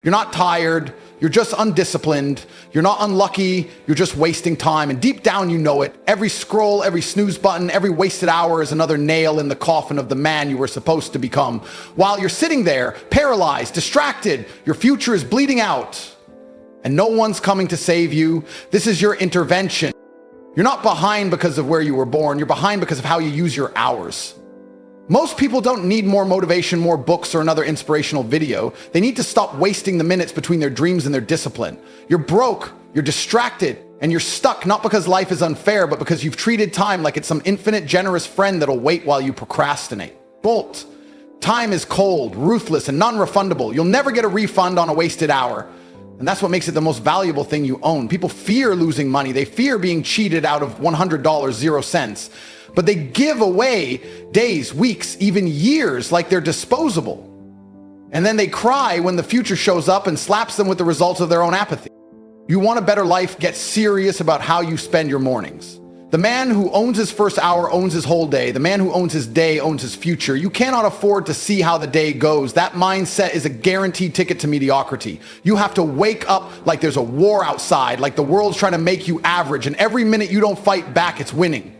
You're not tired, you're just undisciplined, you're not unlucky, you're just wasting time. And deep down you know it. Every scroll, every snooze button, every wasted hour is another nail in the coffin of the man you were supposed to become. While you're sitting there, paralyzed, distracted, your future is bleeding out, and no one's coming to save you. This is your intervention. You're not behind because of where you were born, you're behind because of how you use your hours. Most people don't need more motivation, more books, or another inspirational video. They need to stop wasting the minutes between their dreams and their discipline. You're broke, you're distracted, and you're stuck not because life is unfair, but because you've treated time like it's some infinite generous friend that'll wait while you procrastinate. Bolt. Time is cold, ruthless, and non-refundable. You'll never get a refund on a wasted hour. And that's what makes it the most valuable thing you own. People fear losing money. They fear being cheated out of $100, 0 cents. But they give away days, weeks, even years like they're disposable. And then they cry when the future shows up and slaps them with the results of their own apathy. You want a better life? Get serious about how you spend your mornings. The man who owns his first hour owns his whole day. The man who owns his day owns his future. You cannot afford to see how the day goes. That mindset is a guaranteed ticket to mediocrity. You have to wake up like there's a war outside, like the world's trying to make you average, and every minute you don't fight back, it's winning.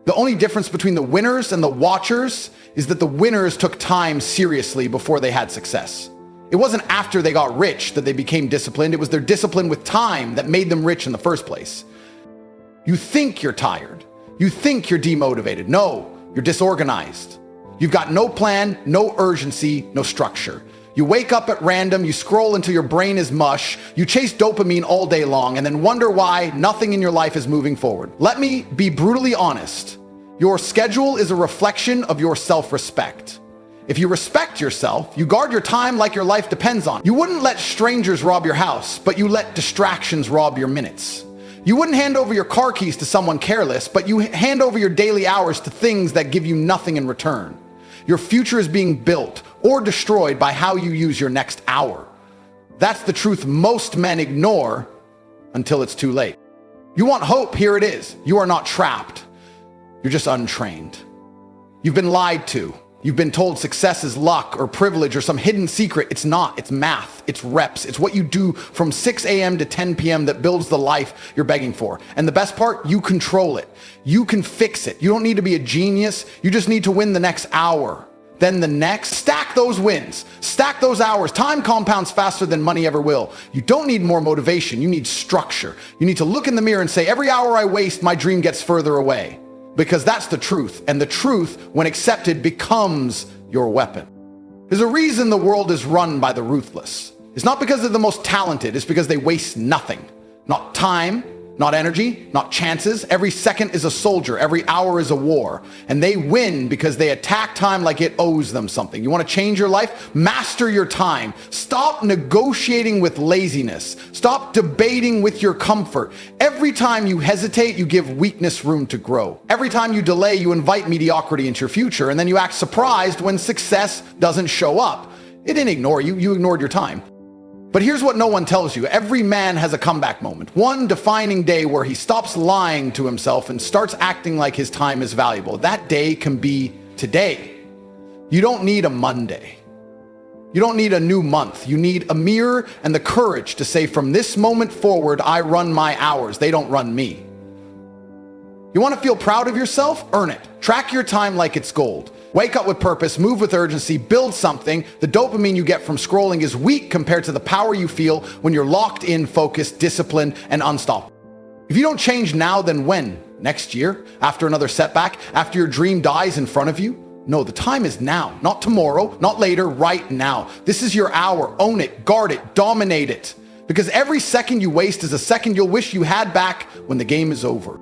The only difference between the winners and the watchers is that the winners took time seriously before they had success. It wasn't after they got rich that they became disciplined. It was their discipline with time that made them rich in the first place. You think you're tired. You think you're demotivated. No, you're disorganized. You've got no plan, no urgency, no structure. You wake up at random, you scroll until your brain is mush, you chase dopamine all day long, and then wonder why nothing in your life is moving forward. Let me be brutally honest. Your schedule is a reflection of your self-respect. If you respect yourself, you guard your time like your life depends on it. You wouldn't let strangers rob your house, but you let distractions rob your minutes. You wouldn't hand over your car keys to someone careless, but you hand over your daily hours to things that give you nothing in return. Your future is being built or destroyed by how you use your next hour. That's the truth most men ignore until it's too late. You want hope? Here it is. You are not trapped. You're just untrained. You've been lied to. You've been told success is luck or privilege or some hidden secret. It's not. It's math. It's reps. It's what you do from 6 a.m. to 10 p.m. that builds the life you're begging for. And the best part, you control it. You can fix it. You don't need to be a genius. You just need to win the next hour. Then the next. Stack those wins. Stack those hours. Time compounds faster than money ever will. You don't need more motivation. You need structure. You need to look in the mirror and say, every hour I waste, my dream gets further away. Because that's the truth. And the truth, when accepted, becomes your weapon. There's a reason the world is run by the ruthless. It's not because they're the most talented. It's because they waste nothing. Not time, not energy, not chances. Every second is a soldier. Every hour is a war. And they win because they attack time like it owes them something. You want to change your life? Master your time. Stop negotiating with laziness. Stop debating with your comfort. Every time you hesitate, you give weakness room to grow. Every time you delay, you invite mediocrity into your future. And then you act surprised when success doesn't show up. It didn't ignore you. You ignored your time. But here's what no one tells you. Every man has a comeback moment. One defining day where he stops lying to himself and starts acting like his time is valuable. That day can be today. You don't need a Monday. You don't need a new month. You need a mirror and the courage to say, from this moment forward, I run my hours. They don't run me. You want to feel proud of yourself? Earn it. Track your time like it's gold. Wake up with purpose, move with urgency, build something. The dopamine you get from scrolling is weak compared to the power you feel when you're locked in, focused, disciplined, and unstoppable. If you don't change now, then when? Next year? After another setback? After your dream dies in front of you? No, the time is now. Not tomorrow, not later, right now. This is your hour. Own it, guard it, dominate it. Because every second you waste is a second you'll wish you had back when the game is over.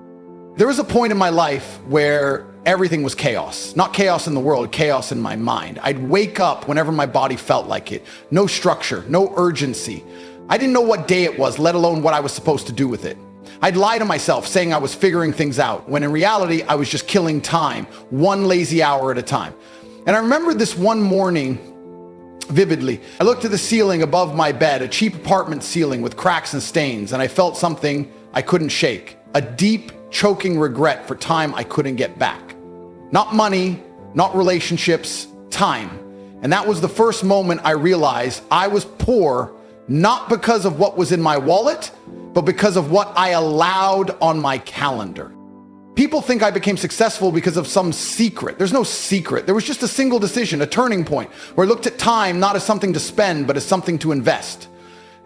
There was a point in my life where everything was chaos. Not chaos in the world, chaos in my mind. I'd wake up whenever my body felt like it. No structure, no urgency. I didn't know what day it was, let alone what I was supposed to do with it. I'd lie to myself saying I was figuring things out, when in reality, I was just killing time, one lazy hour at a time. And I remember this one morning vividly. I looked to the ceiling above my bed, a cheap apartment ceiling with cracks and stains, and I felt something I couldn't shake. A deep, choking regret for time I couldn't get back. Not money, not relationships, time. And that was the first moment I realized I was poor Not because of what was in my wallet, but because of what I allowed on my calendar. People think I became successful because of some secret. There's no secret. There was just a single decision, a turning point, where I looked at time not as something to spend, but as something to invest.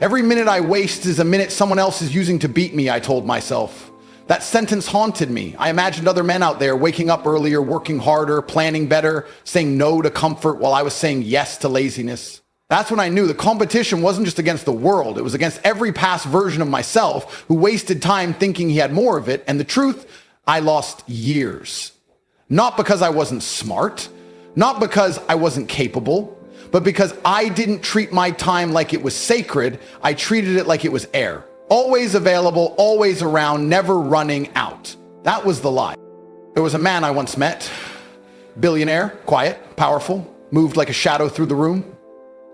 Every minute I waste is a minute someone else is using to beat me, I told myself. That sentence haunted me. I imagined other men out there waking up earlier, working harder, planning better, saying no to comfort while I was saying yes to laziness. That's when I knew the competition wasn't just against the world. It was against every past version of myself who wasted time thinking he had more of it. And the truth, I lost years. Not because I wasn't smart, not because I wasn't capable, but because I didn't treat my time like it was sacred. I treated it like it was air. Always available, always around, never running out. That was the lie. There was a man I once met, billionaire, quiet, powerful, moved like a shadow through the room.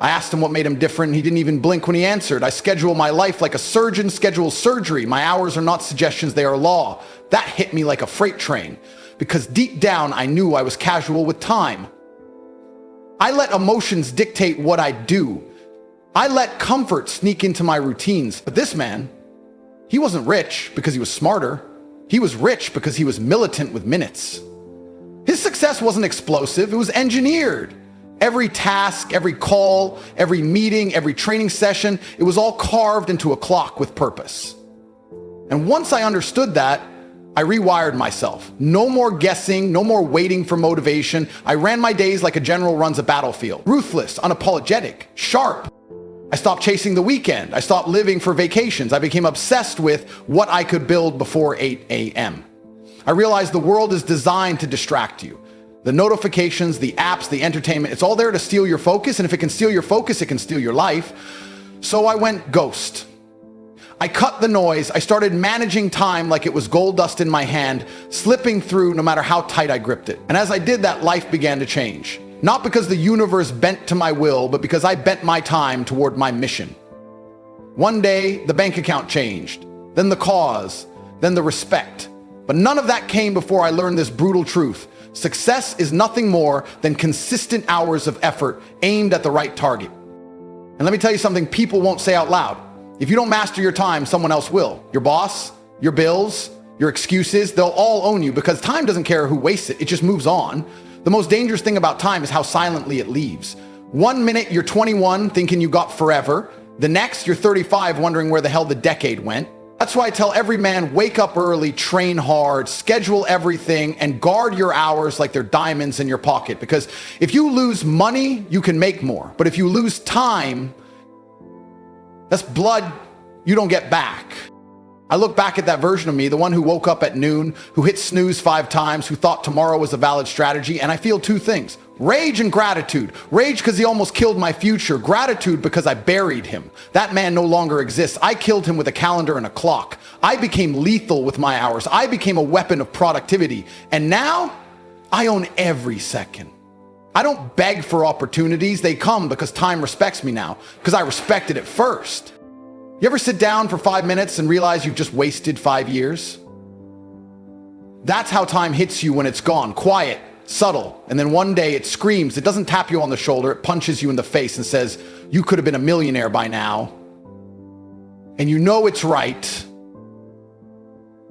I asked him what made him different. He didn't even blink when he answered. I schedule my life like a surgeon schedules surgery. My hours are not suggestions, they are law. That hit me like a freight train because deep down I knew I was casual with time. I let emotions dictate what I do. I let comfort sneak into my routines. But this man, he wasn't rich because he was smarter. He was rich because he was militant with minutes. His success wasn't explosive, it was engineered. Every task, every call, every meeting, every training session, it was all carved into a clock with purpose. And once I understood that, I rewired myself. No more guessing, no more waiting for motivation. I ran my days like a general runs a battlefield. Ruthless, unapologetic, sharp. I stopped chasing the weekend. I stopped living for vacations. I became obsessed with what I could build before 8 a.m. I realized the world is designed to distract you. The notifications, the apps, the entertainment, it's all there to steal your focus. And if it can steal your focus, it can steal your life. So I went ghost. I cut the noise. I started managing time like it was gold dust in my hand, slipping through no matter how tight I gripped it. And as I did that, life began to change. Not because the universe bent to my will, but because I bent my time toward my mission. One day, the bank account changed, then the cause, then the respect. But none of that came before I learned this brutal truth. Success is nothing more than consistent hours of effort aimed at the right target. And let me tell you something people won't say out loud. If you don't master your time, someone else will. Your boss, your bills, your excuses, they'll all own you because time doesn't care who wastes it. It just moves on. The most dangerous thing about time is how silently it leaves. 1 minute you're 21 thinking you got forever. The next you're 35 wondering where the hell the decade went. That's why I tell every man, wake up early, train hard, schedule everything, and guard your hours like they're diamonds in your pocket. Because if you lose money, you can make more. But if you lose time, that's blood you don't get back. I look back at that version of me, the one who woke up at noon, who hit snooze 5 times, who thought tomorrow was a valid strategy, and I feel 2 things. Rage and gratitude. Rage because he almost killed my future. Gratitude because I buried him. That man no longer exists. I killed him with a calendar and a clock. I became lethal with my hours. I became a weapon of productivity. And now, I own every second. I don't beg for opportunities. They come because time respects me now, because I respected it first. You ever sit down for 5 minutes and realize you've just wasted 5 years? That's how time hits you when it's gone. Quiet, subtle, and then one day it screams. It doesn't tap you on the shoulder. It punches you in the face and says, you could have been a millionaire by now. And you know it's right.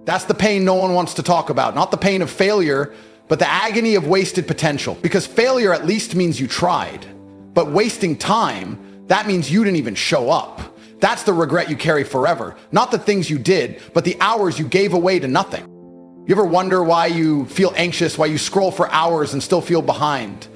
That's the pain no one wants to talk about. Not the pain of failure, but the agony of wasted potential. Because failure at least means you tried. But wasting time, that means you didn't even show up. That's the regret you carry forever. Not the things you did, but the hours you gave away to nothing. You ever wonder why you feel anxious, why you scroll for hours and still feel behind?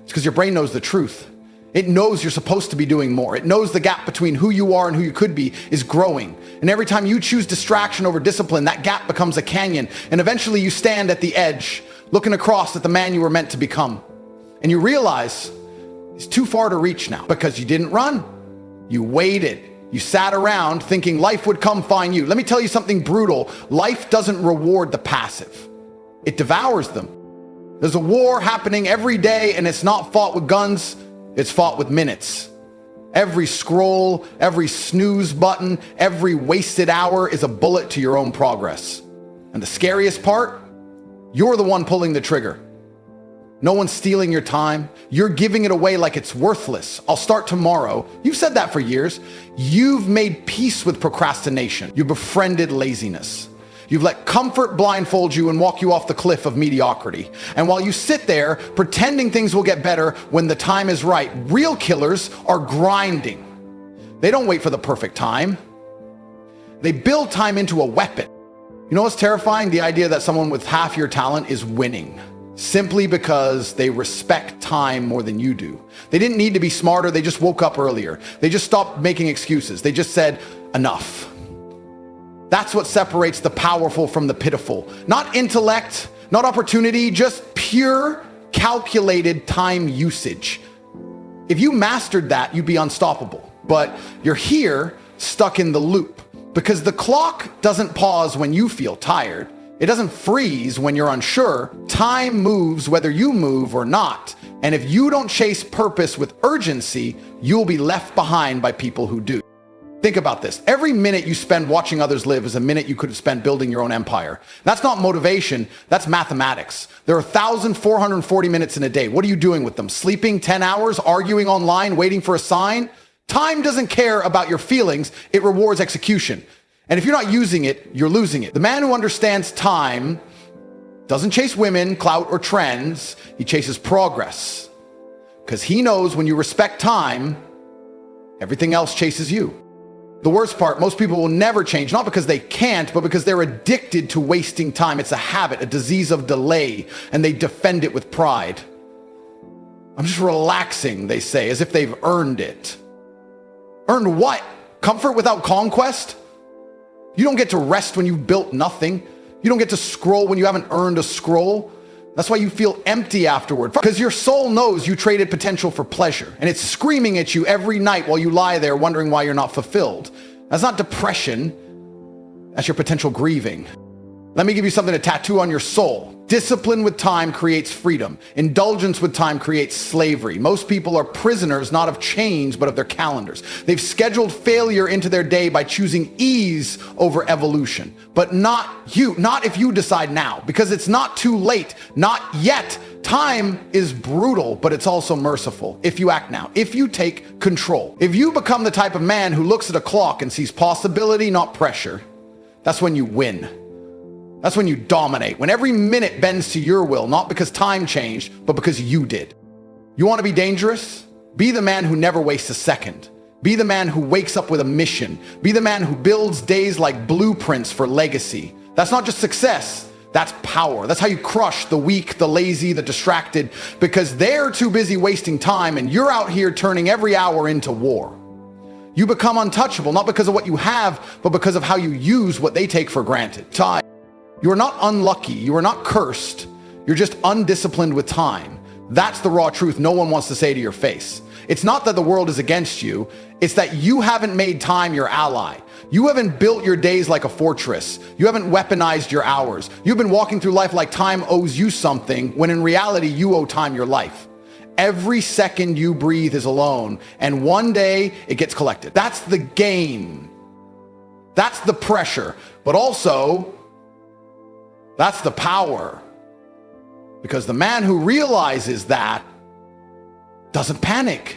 It's because your brain knows the truth. It knows you're supposed to be doing more. It knows the gap between who you are and who you could be is growing. And every time you choose distraction over discipline, that gap becomes a canyon. And eventually you stand at the edge, looking across at the man you were meant to become. And you realize it's too far to reach now because you didn't run. You waited. You sat around thinking life would come find you. Let me tell you something brutal. Life doesn't reward the passive. It devours them. There's a war happening every day, and it's not fought with guns. It's fought with minutes. Every scroll, every snooze button, every wasted hour is a bullet to your own progress. And the scariest part, you're the one pulling the trigger. No one's stealing your time. You're giving it away like it's worthless. I'll start tomorrow. You've said that for years. You've made peace with procrastination. You've befriended laziness. You've let comfort blindfold you and walk you off the cliff of mediocrity. And while you sit there pretending things will get better when the time is right, real killers are grinding. They don't wait for the perfect time. They build time into a weapon. You know what's terrifying? The idea that someone with half your talent is winning simply because they respect time more than you do. They didn't need to be smarter. They just woke up earlier. They just stopped making excuses. They just said, enough. That's what separates the powerful from the pitiful. Not intellect, not opportunity, just pure calculated time usage. If you mastered that, you'd be unstoppable. But you're here stuck in the loop because the clock doesn't pause when you feel tired. It doesn't freeze when you're unsure. Time moves whether you move or not. And if you don't chase purpose with urgency, you'll be left behind by people who do. Think about this. Every minute you spend watching others live is a minute you could have spent building your own empire. That's not motivation, that's mathematics. There are 1,440 minutes in a day. What are you doing with them? Sleeping 10 hours, arguing online, waiting for a sign? Time doesn't care about your feelings, it rewards execution. And if you're not using it, you're losing it. The man who understands time doesn't chase women, clout, or trends. He chases progress. Because he knows when you respect time, everything else chases you. The worst part, most people will never change, not because they can't, but because they're addicted to wasting time. It's a habit, a disease of delay, and they defend it with pride. I'm just relaxing, they say, as if they've earned it. Earned what? Comfort without conquest? You don't get to rest when you've built nothing. You don't get to scroll when you haven't earned a scroll. That's why you feel empty afterward, because your soul knows you traded potential for pleasure, and it's screaming at you every night while you lie there wondering why you're not fulfilled. That's not depression. That's your potential grieving. Let me give you something to tattoo on your soul. Discipline with time creates freedom. Indulgence with time creates slavery. Most people are prisoners, not of chains, but of their calendars. They've scheduled failure into their day by choosing ease over evolution. But not you, not if you decide now, because it's not too late, not yet. Time is brutal, but it's also merciful if you act now, if you take control. If you become the type of man who looks at a clock and sees possibility, not pressure, that's when you win. That's when you dominate, when every minute bends to your will, not because time changed, but because you did. You want to be dangerous? Be the man who never wastes a second. Be the man who wakes up with a mission. Be the man who builds days like blueprints for legacy. That's not just success, that's power. That's how you crush the weak, the lazy, the distracted, because they're too busy wasting time and you're out here turning every hour into war. You become untouchable, not because of what you have, but because of how you use what they take for granted. Time. You are not unlucky. You are not cursed. You're just undisciplined with time. That's the raw truth no one wants to say to your face. It's not that the world is against you. It's that you haven't made time your ally. You haven't built your days like a fortress. You haven't weaponized your hours. You've been walking through life like time owes you something, when in reality, you owe time your life. Every second you breathe is a loan, and one day it gets collected. That's the game. That's the pressure. But also, that's the power, because the man who realizes that doesn't panic.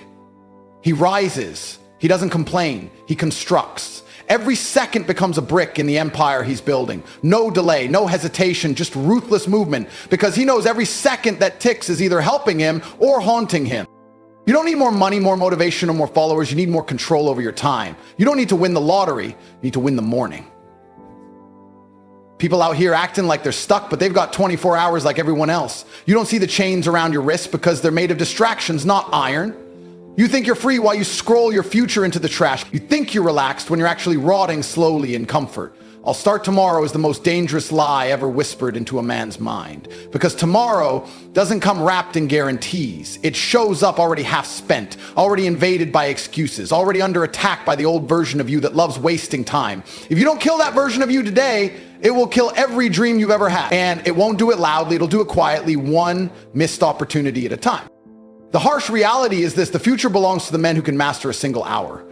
He rises. He doesn't complain. He constructs. Every second becomes a brick in the empire he's building. No delay, no hesitation, just ruthless movement, because he knows every second that ticks is either helping him or haunting him. You don't need more money, more motivation, or more followers. You need more control over your time. You don't need to win the lottery. You need to win the morning. People out here acting like they're stuck, but they've got 24 hours like everyone else. You don't see the chains around your wrists because they're made of distractions, not iron. You think you're free while you scroll your future into the trash. You think you're relaxed when you're actually rotting slowly in comfort. I'll start tomorrow is the most dangerous lie ever whispered into a man's mind. Because tomorrow doesn't come wrapped in guarantees. It shows up already half spent, already invaded by excuses, already under attack by the old version of you that loves wasting time. If you don't kill that version of you today, it will kill every dream you've ever had. And it won't do it loudly, it'll do it quietly, one missed opportunity at a time. The harsh reality is this: the future belongs to the men who can master a single hour.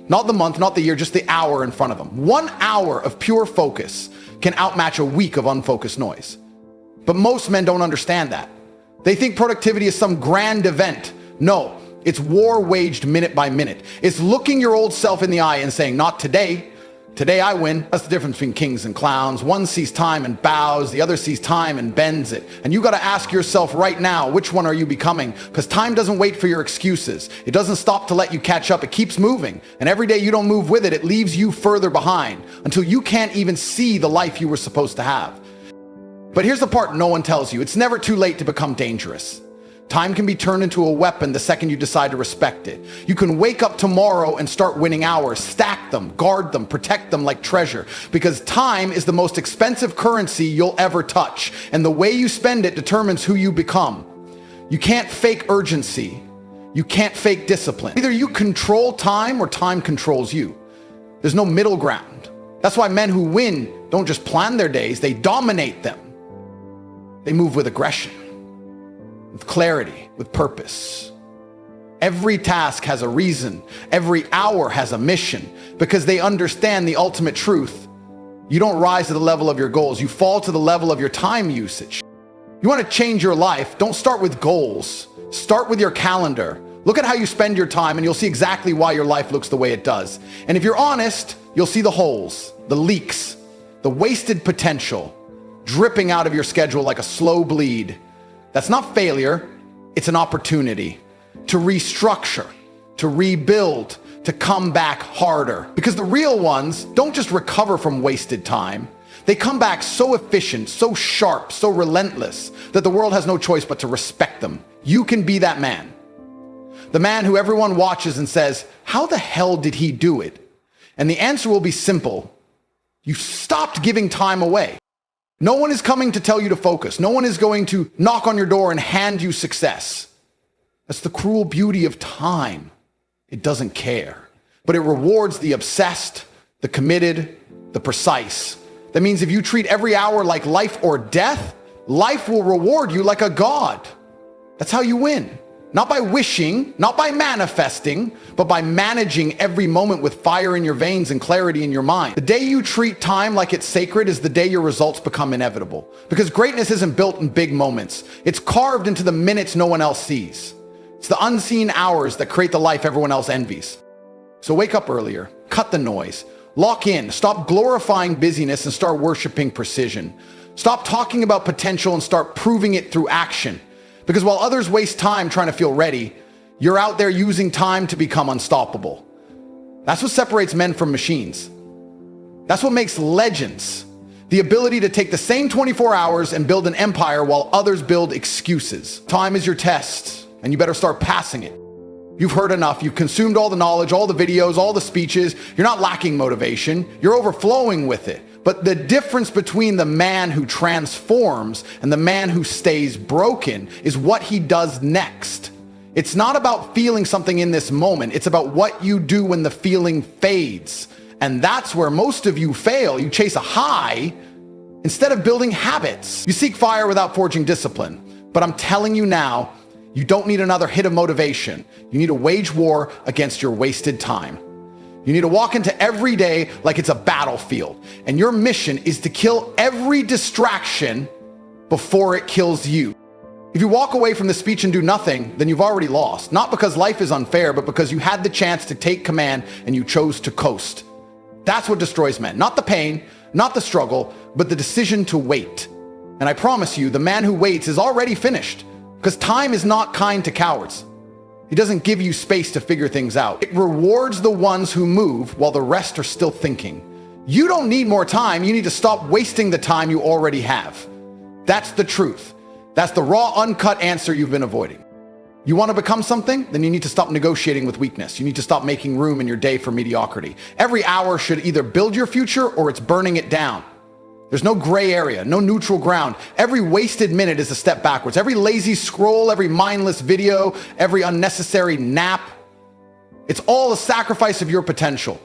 Not the month, not the year, just the hour in front of them. 1 hour of pure focus can outmatch a week of unfocused noise. But most men don't understand that. They think productivity is some grand event. No, it's war waged minute by minute. It's looking your old self in the eye and saying, not today. Today I win. That's the difference between kings and clowns. One sees time and bows, the other sees time and bends it. And you got to ask yourself right now, which one are you becoming? Because time doesn't wait for your excuses. It doesn't stop to let you catch up. It keeps moving. And every day you don't move with it, it leaves you further behind until you can't even see the life you were supposed to have. But here's the part no one tells you. It's never too late to become dangerous. Time can be turned into a weapon the second you decide to respect it. You can wake up tomorrow and start winning hours, stack them, guard them, protect them like treasure, because time is the most expensive currency you'll ever touch, and the way you spend it determines who you become. You can't fake urgency. You can't fake discipline. Either you control time or time controls you. There's no middle ground. That's why men who win don't just plan their days, they dominate them. They move with aggression, with clarity, with purpose. Every task has a reason. Every hour has a mission, because they understand the ultimate truth. You don't rise to the level of your goals. You fall to the level of your time usage. You want to change your life? Don't start with goals. Start with your calendar. Look at how you spend your time and you'll see exactly why your life looks the way it does. And if you're honest, you'll see the holes, the leaks, the wasted potential dripping out of your schedule like a slow bleed. That's not failure, it's an opportunity to restructure, to rebuild, to come back harder. Because the real ones don't just recover from wasted time. They come back so efficient, so sharp, so relentless that the world has no choice but to respect them. You can be that man. The man who everyone watches and says, how the hell did he do it? And the answer will be simple. You stopped giving time away. No one is coming to tell you to focus. No one is going to knock on your door and hand you success. That's the cruel beauty of time. It doesn't care, but it rewards the obsessed, the committed, the precise. That means if you treat every hour like life or death, life will reward you like a god. That's how you win. Not by wishing, not by manifesting, but by managing every moment with fire in your veins and clarity in your mind. The day you treat time like it's sacred is the day your results become inevitable. Because greatness isn't built in big moments. It's carved into the minutes no one else sees. It's the unseen hours that create the life everyone else envies. So wake up earlier, cut the noise, lock in, stop glorifying busyness and start worshiping precision. Stop talking about potential and start proving it through action. Because while others waste time trying to feel ready, you're out there using time to become unstoppable. That's what separates men from machines. That's what makes legends. The ability to take the same 24 hours and build an empire while others build excuses. Time is your test, and you better start passing it. You've heard enough. You've consumed all the knowledge, all the videos, all the speeches. You're not lacking motivation. You're overflowing with it. But the difference between the man who transforms and the man who stays broken is what he does next. It's not about feeling something in this moment. It's about what you do when the feeling fades. And that's where most of you fail. You chase a high instead of building habits. You seek fire without forging discipline. But I'm telling you now, you don't need another hit of motivation. You need to wage war against your wasted time. You need to walk into every day like it's a battlefield. And your mission is to kill every distraction before it kills you. If you walk away from the speech and do nothing, then you've already lost. Not because life is unfair, but because you had the chance to take command and you chose to coast. That's what destroys men. Not the pain, not the struggle, but the decision to wait. And I promise you, the man who waits is already finished, because time is not kind to cowards. He doesn't give you space to figure things out. It rewards the ones who move while the rest are still thinking. You don't need more time. You need to stop wasting the time you already have. That's the truth. That's the raw, uncut answer you've been avoiding. You want to become something? Then you need to stop negotiating with weakness. You need to stop making room in your day for mediocrity. Every hour should either build your future or it's burning it down. There's no gray area, no neutral ground. Every wasted minute is a step backwards. Every lazy scroll, every mindless video, every unnecessary nap, it's all a sacrifice of your potential.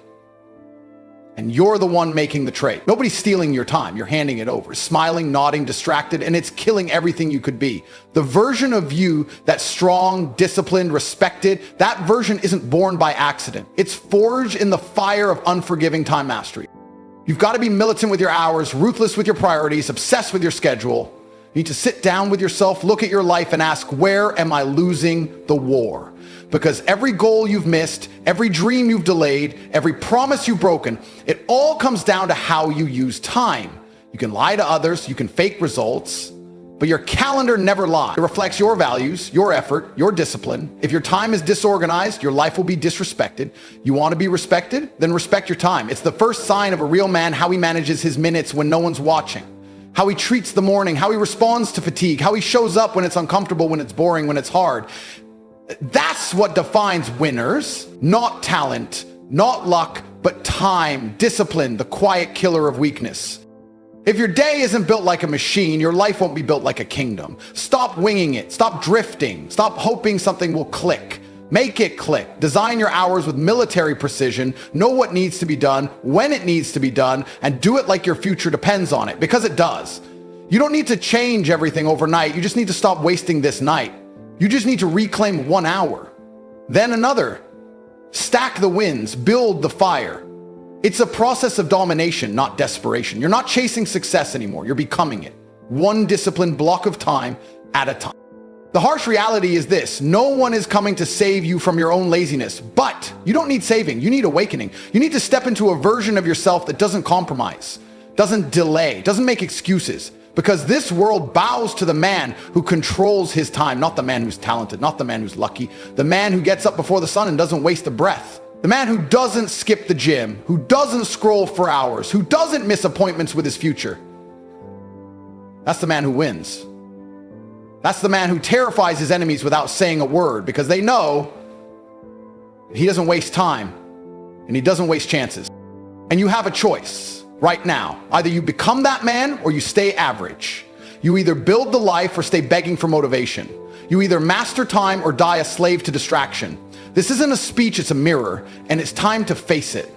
And you're the one making the trade. Nobody's stealing your time. You're handing it over, smiling, nodding, distracted, and it's killing everything you could be. The version of you that's strong, disciplined, respected, that version isn't born by accident. It's forged in the fire of unforgiving time mastery. You've got to be militant with your hours, ruthless with your priorities, obsessed with your schedule. You need to sit down with yourself, look at your life and ask, where am I losing the war? Because every goal you've missed, every dream you've delayed, every promise you've broken, it all comes down to how you use time. You can lie to others, you can fake results, but your calendar never lies. It reflects your values, your effort, your discipline. If your time is disorganized, your life will be disrespected. You want to be respected? Then respect your time. It's the first sign of a real man, how he manages his minutes when no one's watching, how he treats the morning, how he responds to fatigue, how he shows up when it's uncomfortable, when it's boring, when it's hard. That's what defines winners, not talent, not luck, but time, discipline, the quiet killer of weakness. If your day isn't built like a machine, your life won't be built like a kingdom. Stop winging it. Stop drifting. Stop hoping something will click. Make it click. Design your hours with military precision. Know what needs to be done, when it needs to be done, and do it like your future depends on it, because it does. You don't need to change everything overnight. You just need to stop wasting this night. You just need to reclaim 1 hour, then another. Stack the wins, build the fire. It's a process of domination, not desperation. You're not chasing success anymore. You're becoming it. One disciplined block of time at a time. The harsh reality is this: no one is coming to save you from your own laziness, but you don't need saving. You need awakening. You need to step into a version of yourself that doesn't compromise, doesn't delay, doesn't make excuses. Because this world bows to the man who controls his time, not the man who's talented, not the man who's lucky, the man who gets up before the sun and doesn't waste a breath. The man who doesn't skip the gym, who doesn't scroll for hours, who doesn't miss appointments with his future. That's the man who wins. That's the man who terrifies his enemies without saying a word, because they know he doesn't waste time and he doesn't waste chances. And you have a choice right now. Either you become that man or you stay average. You either build the life or stay begging for motivation. You either master time or die a slave to distraction. This isn't a speech, it's a mirror, and it's time to face it.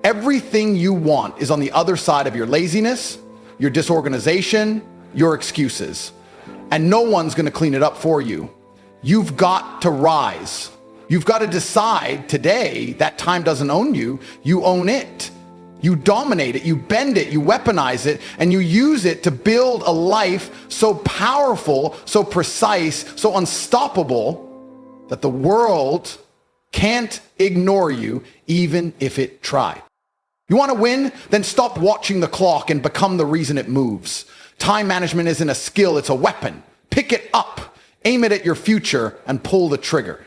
Everything you want is on the other side of your laziness, your disorganization, your excuses. And no one's gonna clean it up for you. You've got to rise. You've got to decide today that time doesn't own you, you own it. You dominate it, you bend it, you weaponize it, and you use it to build a life so powerful, so precise, so unstoppable that the world can't ignore you even if it tried. You want to win? Then stop watching the clock and become the reason it moves. Time management isn't a skill, it's a weapon. Pick it up, aim it at your future, and pull the trigger.